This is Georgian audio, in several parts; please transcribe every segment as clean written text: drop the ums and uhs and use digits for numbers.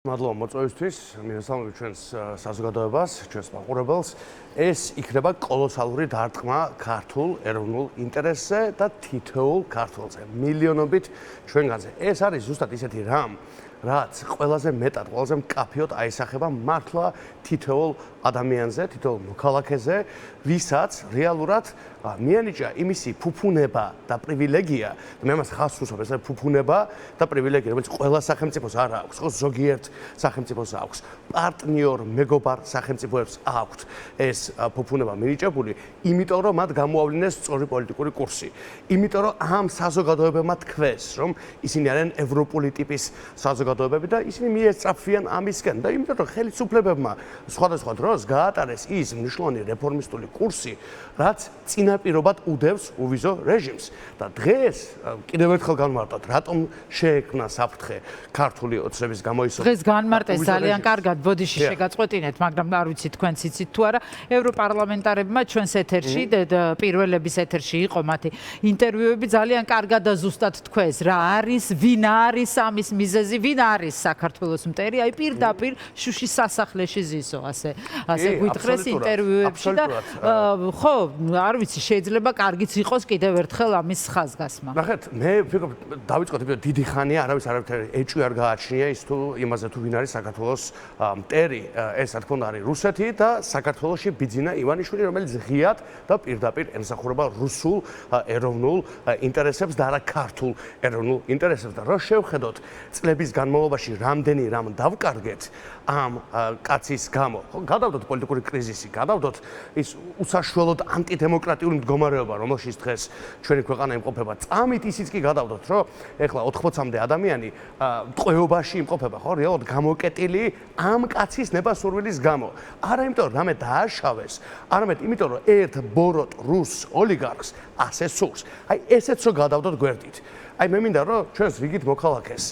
მადლობა მოწვევისთვის, მინასალმები ჩვენს საზოგადოებას, ჩვენს მაყურებელს. ეს იქნება კოლოსალური დარტყმა ქართულ ეროვნულ ინტერესზე და თითოეულ ქართველზე, მილიონობით ჩვენგანზე. ეს არის ზუსტად ისეთი რამ, რაც ყველაზე მეტად, ყველაზე მკაფიოდ აისახება მართლა თითოეულ ადამიანზე, თითოეულ მოქალაქეზე, ვისაც რეალურად მიანიჭა იმისი ფუფუნება და პრივილეგია, მე მას ხაზს ვუსვამ, ეს არის ფუფუნება და პრივილეგია, რომელიც ყველა სახელმწიფოს არ აქვს, ხო, ზოგიერთ სახელმწიფოს აქვს, პარტნიორ მეგობარ სახელმწიფოებს აქვს ეს ფუფუნება მინიჭებული, იმიტომ რომ მათ გამოავლინეს სწორი პოლიტიკური კურსი, იმიტომ რომ ამ საზოგადოებებმა თქვეს, რომ ისინი არიან ევროპული ტიპის საზოგადოებები და ისინი მიესწრაფვიან ამისკენ და იმიტომ რომ ხელისუფლებებმა სხვადასხვა დროს გაატარეს ის მნიშვნელოვანი რეფორმისტული კურსი, რაც წინაპირობად უდევს უვიზო რეჟიმს და დღეს კიდევ ერთხელ განმარტოთ, რატომ შეექმნა საფრთხე ქართული ოცნების გამოისო. დღეს განმარტეს ძალიან კარგად, ბოდიში შეგაწყვეტინეთ, მაგრამ არ ვიცი თქვენ იცით თუ არა, ევროპარლამენტარებმა ჩვენს ეთერში, პირველების ეთერში იყო მათი ინტერვიუები, ძალიან კარგად და ზუსტად თქვეს, რა არის, ვინ არის ამის მიზეზი, ვინ არის საქართველოს მტერი, აი პირდაპირ შუშის სასახლეში ზისო, ასე გვითხრეს ინტერვიუებში და ხო, არ ვიცი, შეიძლება კარგიც იყოს კიდევ ერთხელ ამის ხაზგასმა. ნახეთ, მე ვფიქრობ, დავიწყოთ, დიდი ხანია არავის არაფერი ეჭვი არ გააჩნია ის თუ იმაზე თუ ვინ არის საქართველოს მტერი, ეს რა თქმა უნდა არის რუსეთი და საქართველოში ბიძინა ივანიშვილი, რომელიც ღიად და პირდაპირ ემსახურება რუსულ ეროვნულ ინტერესებს და არა ქართულ ეროვნულ ინტერესებს და რო შევხედოთ წლების განმავლობაში რამდენი რამ დავკარგეთ ამ კაცის გამო, გადავდოთ პოლიტიკური კრიზისი, გადავდოთ ის უსაშველოდ ანტიდემოკრატიული მდგომარეობა, რომელშიც დღეს ჩვენი ქვეყანა იმყოფება. წამით ისიც კი გადავდოთ, რომ ეხლა 80-მდე ადამიანი ტყვეობაში იმყოფება, ხო, რეალურად გამოკეტილი ამ კაცის ნებასურვილის გამო. არა იმიტომ, რომ რამე დააშავეს, არამედ იმიტომ, რომ ერთ ბოროტ რუს ოლიგარქს ასე სურს. აი ესეც რო გადავდოთ გვერდით. აი მე მინდა რომ ჩვენს რიგით მოქალაქეს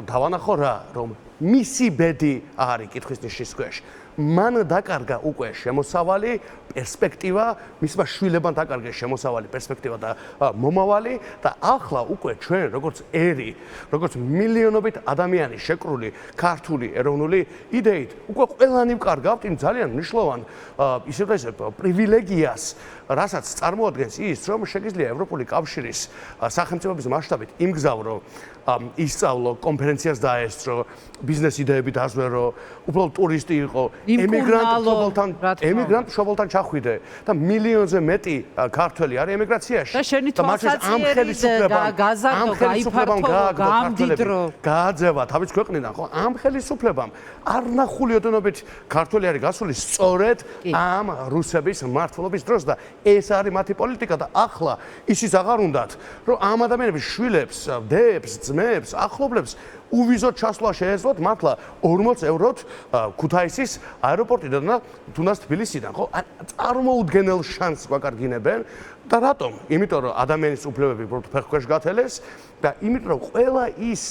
დავანახო რა, რომ მისი ბედი არის კითხვის ნიშნის ქვეშ. მან დაკარგა უკვე შემოსავალი პერსპექტივა, მისმა შვილებმა დაკარგეს შემოსავალი პერსპექტივა და მომავალი და ახლა უკვე ჩვენ როგორც ერი, როგორც მილიონობით ადამიანი შეკრული ქართული ეროვნული იდეით, უკვე ყველანი ვკარგავთ იმ ძალიან მნიშვნელოვან ისე და ისე პრივილეგიას, რასაც წარმოადგენს ის, რომ შეგიძლია ევროპული კავშირის სახელმწიფოების მასშტაბით იმგზავრო, ისწავლო, კონფერენციას დაესწრო, ბიზნეს იდეები დაზვერო, უბრალოდ ტურისტი იყო, ემიგრანტ მშობელთან ჩახვიდე და მილიონზე მეტი ქართველი არის ემიგრაციაში. და შენი თვალსაჩინო გააძევა თავის ქვეყნიდან, ხო? ამ ხელისუფლებამ არ ნახული ოდენობით ქართველი არის გასული სწორედ ამ რუსების მმართველობის დროს და ეს არის მათი პოლიტიკა და ახლა ისიც აღარ უნდათ, რომ ამ ადამიანების შვილებს, დებს, ძმებს, ახლობლებს უვიზოდ ჩასვლა შეეძლოთ მართლა 40 ევროთ ქუთაისის აეროპორტიდან და თუნდაც თბილისიდან, ხო? წარმოუდგენელ შანსს გვაკარგინებენ და რატომ? იმიტომ რომ ადამიანის უფლებები უბრალოდ ფეხქვეშ გათელეს და იმიტომ რომ ყველა ის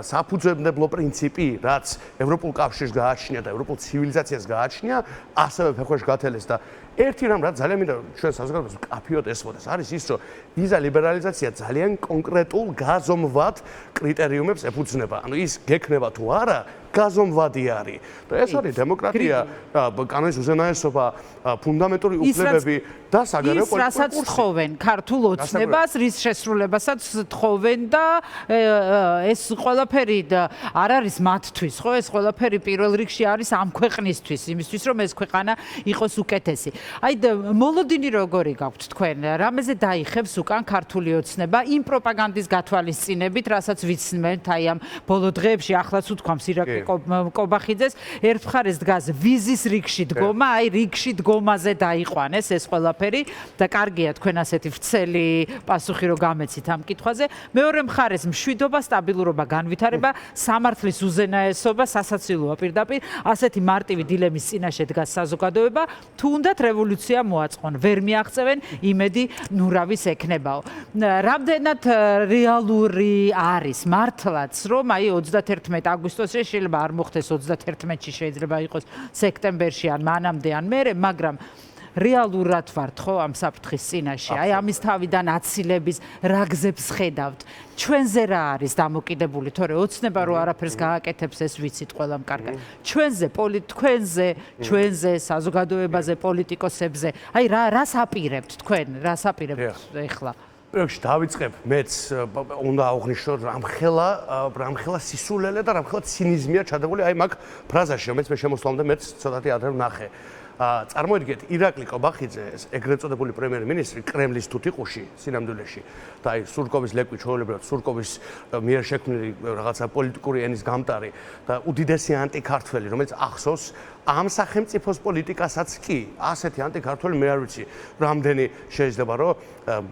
საფუძვებლო პრინციპი, რაც ევროპულ კავშირს გააჩნია და ევროპულ ცივილიზაციას გააჩნია, ასევე ფეხქვეშ გათელეს და ერთი რამ რაც ძალიან მინდა ჩვენ საზოგადოებას მკაფიოდ ესწროს, არის ის, რომ ვიზა ლიბერალიზაცია ძალიან კონკრეტულ გაზომვად კრიტერიუმებს ეფუძნება. ანუ ის გექნება თუ არა, გაზომვადი არის. და ეს არის დემოკრატია, კანონის უზენაესობა, ფუნდამენტური უფლებები და საგარეო პოლიტიკური კურსი. რასაც თხოვენ ქართულ ოცნებას, რის შესრულებასაც თხოვენ და ეს ყველაფერი არ არის მათთვის, ხო? ეს ყველაფერი პირველ რიგში არის ამ ქვეყნისთვის, იმისთვის რომ ეს ქვეყანა იყოს უკეთესი. აი მოლოდინი როგორი გაქვთ თქვენ? რამეზე დაიხევს უკან ქართული ოცნება იმ პროპაგანდის გათვალისწინებით, რასაც ვიცნობთ აი ამ ბოლო დღეებში, ახლაც უთქვამს ირაკლი კობახიძეს, ერთ მხარეს დგას ვიზის რიგში დგომა, აი რიგში დგომაზე დაიყვანეს ეს ყველაფერი და კარგია თქვენ ასეთი ვრცელი პასუხი რო გამეცით ამ კითხვაზე. მეორე მხარეს მშვიდობა, სტაბილურობა, განვითარება, სამართლის უზენაესობა, სასაცილოა პირდაპირ, ასეთი მარტივი დილემის წინაშე დგას საზოგადოება, თუნდაც რევოლუცია მოაწყონ, ვერ მიაღწევენ, იმედი ნურავის ექნებაო. რამდენად რეალური არის მართლაც, რომ აი 31 აგვისტოში შეიძლება არ მოხდეს 31-ში, შეიძლება იყოს სექტემბერში ან მანამდე ან მერე, მაგრამ რეალურად ვართ ხო ამ საფრთხის წინაშე? აი ამის თავიდან აცილების რა გზებს ხედავთ? ჩვენზე რა არის დამოკიდებული, თორე ოცნება რომ არაფერს გააკეთებს ეს ვიცით ყველამ კარგად. ჩვენზე, საზოგადოებაზე, პოლიტიკოსებზე. აი რას აპირებთ თქვენ? რას აპირებთ ეხლა? პირველში დავიწყებ, მეც უნდა აღვნიშნო რამხელა სისულელე და რამხელა ცინიზმია ჩადებული აი მაგ ფრაზაში, რომელიც მე შემოსვლამდე მეც ცოტათი ადრე ვნახე. წარმოიდგინეთ, ირაკლი კობახიძე, ეგრეთ წოდებული პრემიერ-მინისტრი კრემლის თუთიყუში, სინამდვილეში და აი სურკოვის ლეკვი ჩვეულებრივად სურკოვის მიერ შექმნილი რაღაცა პოლიტიკური ენის გამტარი და უდიდესი ანტიქართველი, რომელიც ახსოვს ამ სახელმწიფოს პოლიტიკასაც კი, ასეთი ანტიქართველი მე არ ვიცი, რამდენი შეიძლება რომ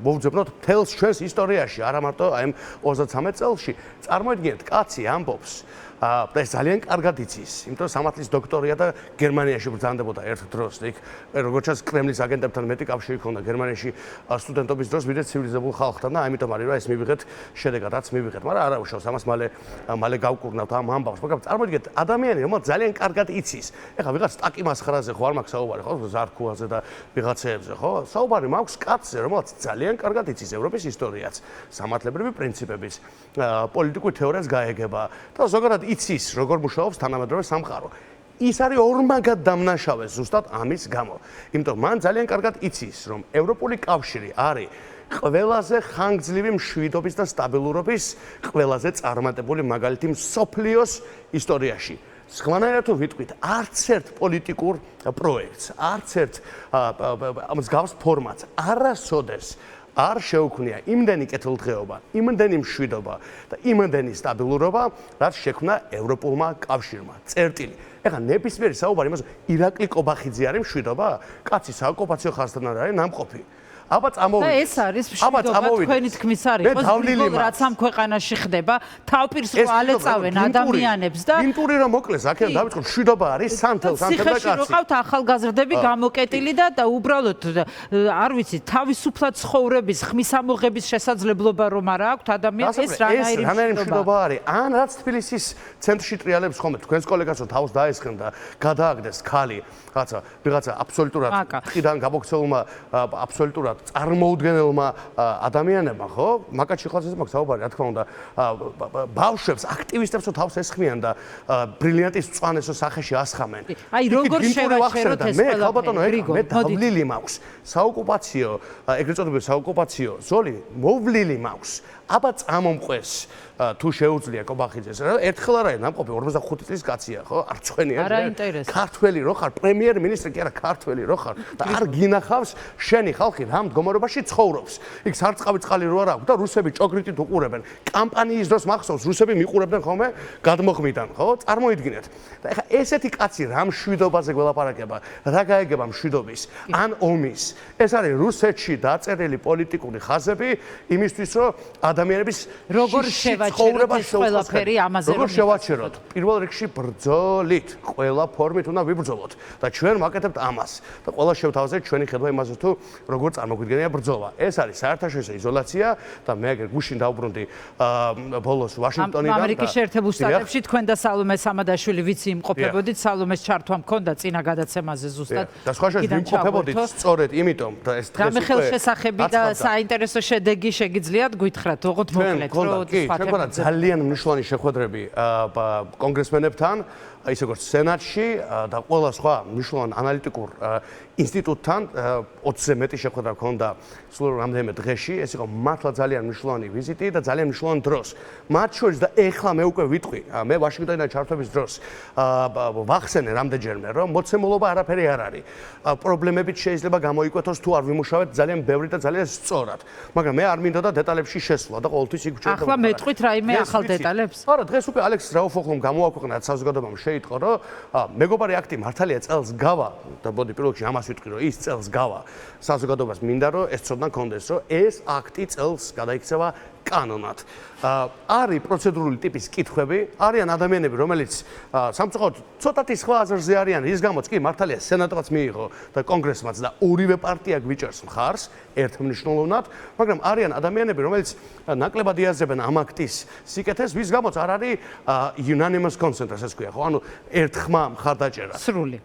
მოვძებნოთ მთელს ჩვენს ისტორიაში, არა მარტო აი 33 წელში. წარმოიდგინეთ, კაცი ამბობს და ეს ძალიან კარგად იცის, იმიტომ რომ სამართლის დოქტორია და გერმანიაში ბრძანდებოდა ერთ დროს, იქ როგორც კრემლის აგენტებთან მეტი კავშირი ჰქონდა გერმანიაში სტუდენტობის დროს, ვიდრე ცივილიზებულ ხალხთან და ამიტომ არის რომ ეს მივიღეთ შედეგად, რაც მივიღეთ, მაგრამ არა უშავს ამას მალე გავკურნავთ ამ ამბავს, მაგრამ წარმოიდგინეთ, ადამიანი რომელიც ძალიან კარგად იცის, ეხლა ვიღაც სტაკი მასხარაზე ხო არ მაქვს საუბარი, ხო, ზარქუაზე და ვიღაცეებზე, ხო? საუბარი მაქვს კაცზე, რომელიც ძალიან კარგად იცის ევროპის ისტორიაც, სამართლებრივი პრინციპებიც, პოლიტიკური თეორიას გაეგება და ზოგადად იცის როგორ მუშაობს თანამედროვე სამყარო. ის არის ორმაგად დამნაშავე ზუსტად ამის გამო. იმიტომ მან ძალიან კარგად იცის, რომ ევროპული კავშირი არის ყველაზე ხანგრძლივი მშვიდობის და სტაბილურობის ყველაზე წარმატებული მაგალითი მსოფლიოს ისტორიაში. სხვანაირად თუ ვიტყვით, არც ერთ პოლიტიკურ პროექტს, არც ერთ მსგავს ფორმატს არასოდეს არ შეუქმნია იმდენი კეთილდღეობა, იმდენი მშვიდობა და იმდენი სტაბილურობა, რაც შექმნა ევროპულმა კავშირმა. წერტილი. ეხლა ნებისმიერი საუბარი იმაზე, ირაკლი კობახიძე არის მშვიდობა? კაცი საოკუპაციო ხაზთან არ არის ნამყოფი. აბა წამოვიდეს. და ეს არის მშვიდობა თქვენი თქმის არის, ხო? რაც ამ ქვეყანაში ხდება, თავპირს რო ალეწავენ ადამიანებს და ინტური რომ მოკლეს, აქედან დავიწყო, მშვიდობა არის სანთელს, ანთელ და ციხეში რო ყავთ ახალგაზრდები გამოკეტილი და უბრალოდ არ ვიცი, თავისუფლად ცხოვრების, ხმის ამოღების შესაძლებლობა რომ არა აქვთ ადამიანს, ეს რანაირი მშვიდობა არის? ან რაც თბილისის ცენტრში ტრიალებს ხოლმე, თქვენს კოლეგას რომ თავს დაესხენ და გადააგდეს ქალი, ვიღაცა აბსოლუტურად ხიდან გამოქცეულმა აბსოლუტურად წარმოუდგენელმა ადამიანებმა, ხო? მაკაჩი ხალხზე მაქვს საუბარი, რა თქმა უნდა, ბავშვებს, აქტივისტებს რო თავს ესხმიან და ბრილიანტის მწვანესო სახეში ასხამენ. აი როგორ შევაჩეროთ ეს ყველაფერი? ალბათო, მე დავლილი მაქვს. საოკუპაციო, ეგრეთ წოდებული საოკუპაციო ზოლი მოვლილი მაქვს. აბა წამომყვეს თუ შეუძლია კობახიძეს. ერთხელ არ არის ნამყოფი 45 წლის კაცია, ხო? არ წვენია. ქართველი რო ხარ, პრემიერ-მინისტრი კი არა, ქართველი რო ხარ და არ გინახავს შენი ხალხი რა მდგომარეობაში ცხოვრობს. იქ სარწყავი წყალი რო არ აქვს და რუსები ჭოგრიტით უყურებენ. კამპანიის დროს მახსოვს, რუსები მიყურებდნენ ხოლმე გადმოხმიდან, ხო? წარმოიდგინეთ. და ეხლა ესეთი კაცი რა მშვიდობაზე გველაპარაკება, რა გაეგება მშვიდობის ან ომის. ეს არის რუსეთში დაწერილი პოლიტიკური ხაზები იმისთვის, რომ ადამიანების როგორ შევაჩეროთ ეს ყველაფერი ამაზე როგორ შევაჩეროთ? პირველ რიგში ბრძოლით, ყველა ფორმით უნდა ვიბრძოლოთ და ჩვენ ვაკეთებთ ამას და ყველა შევთავაზეთ ჩვენი ხედვა იმაზე თუ როგორ წარმოგვიდგენია ბრძოლა. ეს არის საერთაშორისო იზოლაცია და მე აგერ გუშინ დავბრუნდი ბოლოს ვაშინგტონიდან და ამერიკის შეერთებულ შტატებში თქვენ და სალომე სამადაშვილი ვიცი იმყოფებოდით, სალომეს ჩართვა მქონდა წინა გადაცემაზე ზუსტად. და სხვა შორის იმყოფებოდით სწორედ იმიტომ და ეს დღეს რამე ხელშესახები და საინტერესო შედეგი შეგიძლიათ გითხრათ, ოღონდ მოკლედ, რომ ჩვენ ძალიან მნიშვნელოვანი შეხვედრები კონგრესმენებთან, ისე როგორც სენატში და ყველა სხვა მნიშვნელოვან ანალიტიკურ ინსტიტუტთან 20-ზე მეტი შეხვედრა ჰქონდა სულ რამდენიმე დღეში. ეს იყო მართლა ძალიან მნიშვნელოვანი ვიზიტი და ძალიან მნიშვნელოვანი დროს. მათ შორის და ეხლა მე უკვე ვიტყვი, მე ვაშინგტონიდან ჩართვების დროს ვახსენე რამდენჯერმე, რომ მოცემულობა არაფერი არ არის. პრობლემებით შეიძლება გამოიკვეთოს თუ არ ვიმუშავეთ ძალიან ბევრი და ძალიან სწორად. მაგრამ მე არ მინდოდა დეტალებში შესვლა და ყოველთვის იქ ვჭერდა. ახლა მეტყვით რაიმე ახალ დეტალებს? არა, დღეს უკვე ალექს რაუფოხლომ გამოაქვეყნა საზოგადოებამ შეიტყო, რომ მეგობარი აქტი მართალია წელს გავა და ბოდი პირველ რიგში ამას ვიტყვი, რომ ის წელს გავა. საზოგადოებას მინდა რომ ეს ცოდნა გქონდეს, რომ ეს აქტი წელს გადაიქცევა კანონად. არის პროცედურული ტიპის კითხვები, არიან ადამიანები, რომელიც სამწუხაროდ ცოტათი სხვა აზრზე არიან, რის გამოც კი მართალია სენატმაც მიიღო და კონგრესმაც და ორივე პარტია გვიჭერს მხარს ერთმნიშვნელოვნად, მაგრამ არიან ადამიანები, რომელიც ნაკლებად იაზრებენ ამ აქტის სიკეთეს, ვის გამოც არ არის unanimous consent, ასე ვქვია, ხო? ანუ ერთხმა მხარდაჭერა.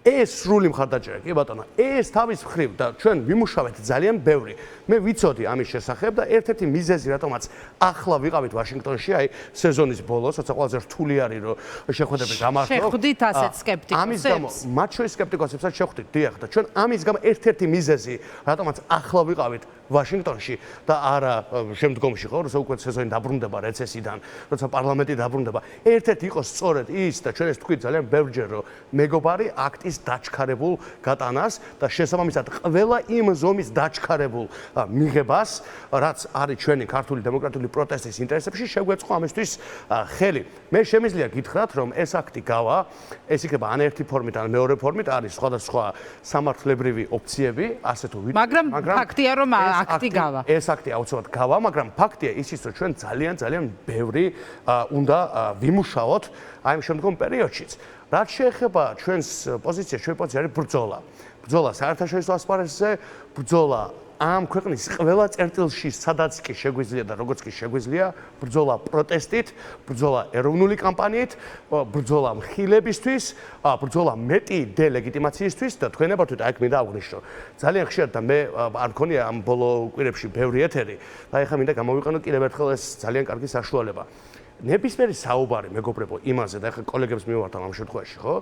ეს სრული მხარდაჭერა, კი ბატონო, ეს თავის მხრივ და ჩვენ ვიმუშავეთ ძალიან ბევრი. მე ვიცოდი ამის შესახებ და ერთ-ერთი მიზეზი, რატომაც ახლა ვიყავით ვაშინგტონში, აი სეზონის ბოლოს, როცა ყველაზე რთული არის, რომ შეხვედრები გამართო. შეხვდით ასეთ სკეპტიკოსებს? ამის გამო, მათ შორის სკეპტიკოსებსაც შეხვდით, დიახ, და ჩვენ ამის გამო ერთ-ერთი მიზეზი, რატომაც ახლა ვიყავით ვაშინგტონში და არა შემდგომში, ხო, როცა უკვე სეზონი დაბრუნდება რეცესიიდან, როცა პარლამენტი დაბრუნდება, ერთ-ერთი იყო სწორედ ის და ჩვენ ეს თქვით ძალიან ბევრჯერ, რომ მეგობარი აქტის დაჩქარებულ გატანას და შესაბამისად ყველა იმ ზომის დაჩქარებულ მიღებას, რაც არის ჩვენი ქართული დემოკრატიული პროტესტის ინტერესებში, შეგვეწყო ამისთვის ხელი. მე შემიძლია გითხრათ, რომ ეს აქტი გავა, ეს იქნება ან ერთი ფორმით, ან მეორე ფორმით, არის სხვადასხვა სამართლებრივი ოფციები, ასე თუ ვიცით, მაგრამ ფაქტია, რომ აქტი გავა. ეს აქტი აუცილებლად გავა, მაგრამ ფაქტია ისიც, რომ ჩვენ ძალიან ბევრი უნდა ვიმუშაოთ აი ამ შემდგომ პერიოდშიც. რაც შეეხება ჩვენს პოზიციას, ჩვენი პოზიცია არის ბრძოლა. ბრძოლა საერთაშორისო ასპარეზზე, ბრძოლა ამ ქვეყნის ყველა წერტილში, სადაც კი შეგვიძლია და როგორც კი შეგვიძლია, ბრძოლა პროტესტით, ბრძოლა ეროვნული კამპანიით, ბრძოლა მხილებისთვის, ბრძოლა მეტი დელეგიტიმაციისთვის და თქვენ აბართვით აქ მინდა აღვნიშნო. ძალიან ხშირად და მე არ მქონია ამ ბოლო კვირებში ბევრი ეთერი და ეხლა მინდა გამოვიყენო კიდევ ერთხელ ეს ძალიან კარგი საშუალება. ნებისმიერი საუბარი მეგობრებო იმაზე და ეხლა კოლეგებს მივართავ ამ შემთხვევაში, ხო?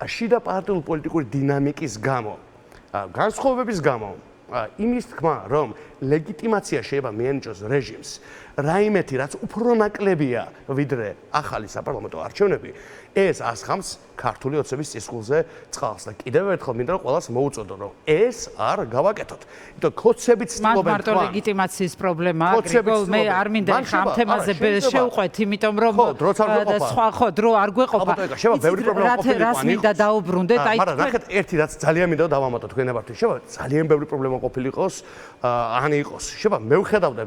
შიდა პარტიული პოლიტიკური დინამიკის გამო, განსხვავებების გამო, იმის თქმა, რომ ლეგიტიმაცია შეიძლება მიენიჭოს რეჟიმს, რაიმეთი, რაც უფრო ნაკლებია ვიდრე ახალი საპარლამენტო არჩევნები, ეს ასხამს ქართული ოცნების წისქვილზე წყალს და კიდევ ერთხელ მინდა რომ ყველას მოუწოდო, რომ ეს არ გავაკეთოთ. იმიტომ ქოცებით ცდილობენ მარტო ლეგიტიმაციის პრობლემაა, გრიგოლ, მე არ მინდა ხა ამ თემაზე შევყვეთ, იმიტომ რომ სხვა ხო დრო არ გვეყოფა. შევა ბევრი პრობლემა ყოფილი. რას მინდა დაუბრუნდეთ, აი მაგრამ ნახეთ, ერთი რაც ძალიან მინდა დავამატო თქვენ აბართვით, შევა ძალიან ბევრი პრობლემა ყოფილიყოს, ან იყოს. შევა მე ვხედავდა,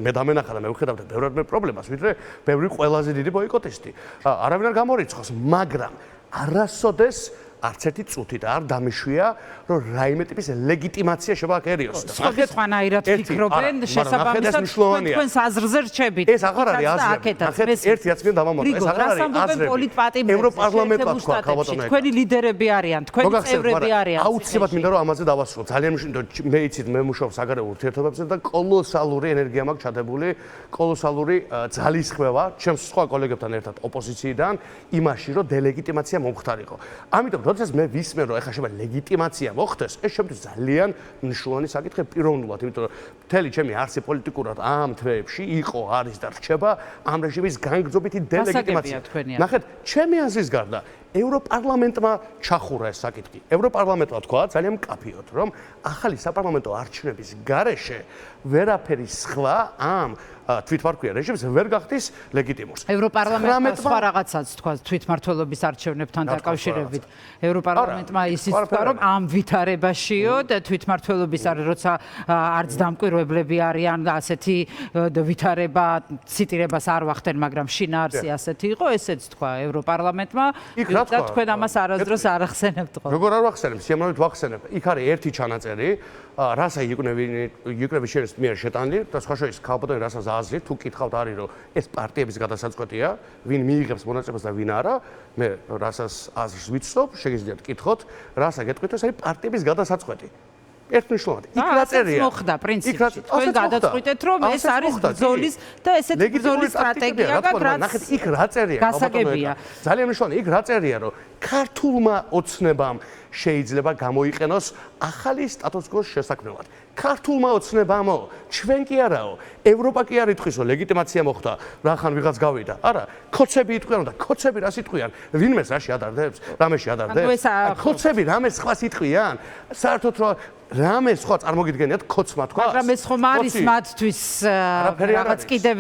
მე დამენახა და მე ვხედავდა ბევრად მე პრობლემას, ვიდრე ბევრი ყველაზე დიდი ბოიკოტისტი. არავინ არ გამორიცხავს, მაგრამ არასოდეს არც ერთი წუთით არ დამიშვია, რომ რაიმე ტიპის ლეგიტიმაცია შეიძლება აქ ერიოს. სხვანაირად ფიქრობენ, შესაბამისად თქვენს აზრზე რჩებით. ეს აღარ არის აზრები. ნახეთ, ერთი რაც მინდა დავამატო, ეს აღარ არის აზრები. ევროპარლამენტმა თქვა ქალბატონო. თქვენი ლიდერები არიან, თქვენი წევრები არიან. აუცილებლად მინდა რომ ამაზე დავასრულო. ძალიან მე იცით, მე მუშაობ საგარეო ურთიერთობებზე და კოლოსალური ენერგია მაქვს ჩადებული, კოლოსალური ძალისხმევა ჩემს სხვა კოლეგებთან ერთად ოპოზიციიდან იმაში, რომ დელეგიტიმაცია მომხდარიყო. ამიტომ როდესაც მე ვისმენ რომ ეხლა შეიძლება ლეგიტიმაცია მოხდეს, ეს შემთხვევით ძალიან მნიშვნელოვანი საკითხი პიროვნულად, იმიტომ რომ მთელი ჩემი არსი პოლიტიკურად ამ თვეებში იყო, არის და რჩება ამ რეჟიმის განგრძობითი დელეგიტიმაცია. ნახეთ, ჩემი აზრის გარდა ევროპარლამენტმა ჩახურა ეს საკითხი. ევროპარლამენტმა თქვა ძალიან მკაფიოდ, რომ ახალი საპარლამენტო არჩევნების გარეშე ვერაფერი სხვა ამ თვითმართველ რეჟიმს ვერ გახდის ლეგიტიმურს. ევროპარლამენტმა სხვა რაღაცაც თქვა თვითმართველობის არჩევნებთან დაკავშირებით. ევროპარლამენტმა ისიც თქვა, რომ ამ ვითარებაშიო და თვითმართველობის არის, როცა არც დამკვირვებლები არიან, ასეთი ვითარება, ციტირებას არ ვახდენ, მაგრამ შინაარსი ასეთი იყო, ესეც თქვა ევროპარლამენტმა. და თქვენ ამას არასდროს არ ახსენებთ ხოლმე. როგორ არ ვახსენებ, სიამოვნებით ვახსენებ. იქ არის ერთი ჩანაწერი, რასა იუკნევის შენს მიერ შეტანილი და სხვა შორის ქალბატონი რასაც აზრით, თუ კითხავთ არის რომ ეს პარტიების გადასაწყვეტია, ვინ მიიღებს მონაწილეობას და ვინ არა, მე რასაც აზრს ვიცნობ, შეგიძლიათ კითხოთ, რასა გეტყვით, ეს არის პარტიების გადასაწყვეტი. ერთნიშნულად. იქ რა წერია? მოხდა პრინციპში. თქვენ გადაწყვეტეთ, რომ ეს არის ბრძოლის და ესეთი ბრძოლის სტრატეგია გაქვს, რაც ნახეთ, იქ რა წერია? გასაგებია. ძალიან მნიშვნელოვანი, იქ რა წერია, რომ ქართულმა ოცნებამ შეიძლება გამოიყენოს ახალი სტატუს-კვოს შესაქმნელად. ქართულმა ოცნებამო, ჩვენ კი არაო, ევროპა კი არ იტყვის, რომ ლეგიტიმაცია მოხდა, რახან ვიღაც გავიდა. არა, ქოცები იტყვიან და ქოცები რას იტყვიან? ვინმეს რაში ადარდებს? რამეში ადარდებს? ქოცები რამეს სხვას იტყვიან? საერთოდ რომ რამე სხვა წარმოგიდგენიათ ქოცმა თქვა? მაგრამ ეს ხომ არის მათთვის რაღაც კიდევ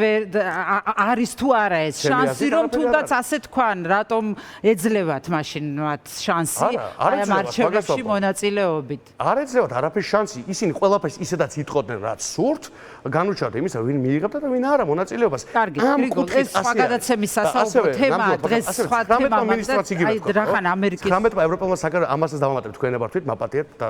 არის თუ არა ეს შანსი რომ თუნდაც ასე თქვან, რატომ ეძლევათ მაშინ მაშინ მათ შანსი არ აი ამ არჩევნებში მონაწილეობით. არ ეძლევათ არაფერს შანსი, ისინი ყველაფერს ისედაც იტყოდნენ, რაც სურთ, განუჩარდა იმისა, ვინ მიიღებდა და ვინ არა მონაწილეობას. კარგი, გრიგოლ, ეს სხვა გადაცემის სასაუბრო თემა, დღეს სხვა თემა მაქვს. აი რახან ამერიკის 19-მა ევროპელმა ამასაც დავამატებთ თქვენ ებართვით, მაპატიეთ და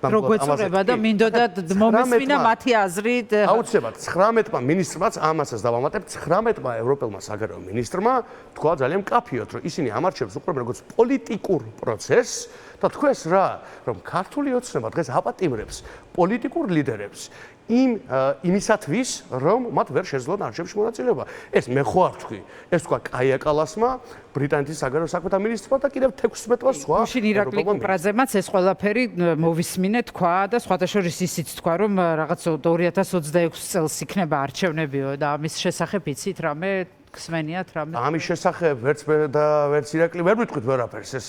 პროგვეცურება და მინდოდა მომესმინა მათი აზრით. აუცილებლად 19-მა მინისტრმაც ამასაც დავამატებთ, 19-მა ევროპელმა საგარეო მინისტრმა თქვა ძალიან მკაფიოდ, რომ ისინი ამ არჩევნებს უყურებენ როგორც პოლიტიკურ პროცესს და თქვენს რა, რომ ქართული ოცნება დღეს აპატიმრებს პოლიტიკურ ლიდერებს იმისათვის, რომ მათ ვერ შეძლონ არჩევნებში მონაწილეობა. ეს მე ხო არ თქვი, ეს თქვა კაია კალასმა, ბრიტანეთის საგარეო საქმეთა მინისტრმა და კიდევ 16-მა სხვა. მაშინ ირაკლი კუპრაძემაც ეს ყველაფერი მოვისმინე თქვა და სხვათა შორის ისიც თქვა, რომ რაღაც 2026 წელს იქნება არჩევნებიო და ამის შესახებ იცით რამე ხსმენიათ რამე? ამის შესახებ ვერც მე და ვერც ირაკლი ვერ ვიტყვით ვერაფერს, ეს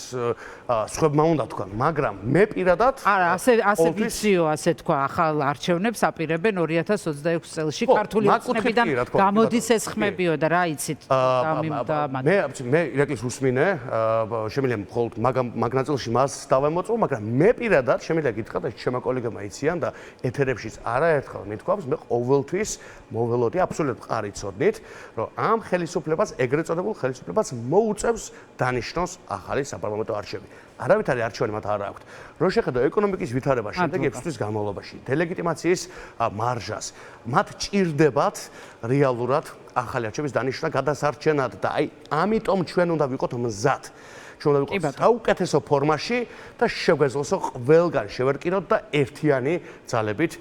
სხვებმა უნდა თქვან, მაგრამ მე პირადად არა, ასე ვიციო, ასე თქვა, ახალ არჩევნებს აპირებენ 2026 წელში ქართული ოცნებიდან გამოდის ეს ხმებიო და რა იცით მე ირაკლის უსმინე, შემიძლია მხოლოდ მაგ ნაწილში მას დავემოწმო, მაგრამ მე პირადად შემიძლია გითხრათ, ეს ჩემო კოლეგებმა იციან და ეთერებშიც არაერთხელ მithქვავს, მე ყოველთვის მოველოდი აბსოლუტურად მყარი ცოდნით, რომ ამ ხელისუფლებას ეგრეთ წოდებულ ხელისუფლებას მოუწევს დანიშნოს ახალი საპარლამენტო არჩევნები. არავითარი არჩევანი მათ არ აქვთ. რო შეხედო ეკონომიკის ვითარებას შემდეგ 6 თვის განმავლობაში, დელეგიტიმაციის მარჟას, მათ ჭირდებათ რეალურად ახალი არჩევნების დანიშნა გადასარჩენად და აი ამიტომ ჩვენ უნდა ვიყოთ მზად. ჩვენ უნდა ვიყოთ საუკეთესო ფორმაში და შეგვეძლოსო ყველგან შევერკინოთ და ერთიანი ძალებით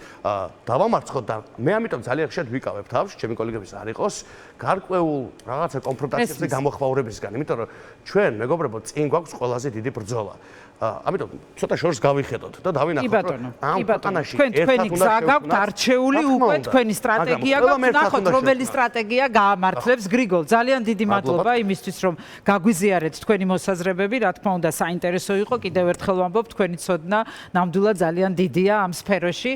დავამარცხოთ და მე ამიტომ ძალიან ხშირად ვიკავებ თავს, ჩემი კოლეგების არ იყოს, გარკვეულ რაღაცა კონფრონტაციებზე გამოხმაურებისგან, იმიტომ რომ ჩვენ მეგობრებო წინ გვაქვს ყველაზე დიდი ბრძოლა. ამიტომ ცოტა შორს გავიხედოთ და დავინახოთ რომ ამ ქვეყანაში თქვენი გზა გაქვთ არჩეული უკვე თქვენი სტრატეგია გაქვთ ნახოთ რომელი სტრატეგია გაამართლებს გრიგოლ ძალიან დიდი მადლობა იმისთვის რომ გაგვიზიარეთ თქვენი მოსაზრებები რა თქმა უნდა საინტერესო იყო კიდევ ერთხელ ვამბობ თქვენი ცოდნა ნამდვილად ძალიან დიდია ამ სფეროში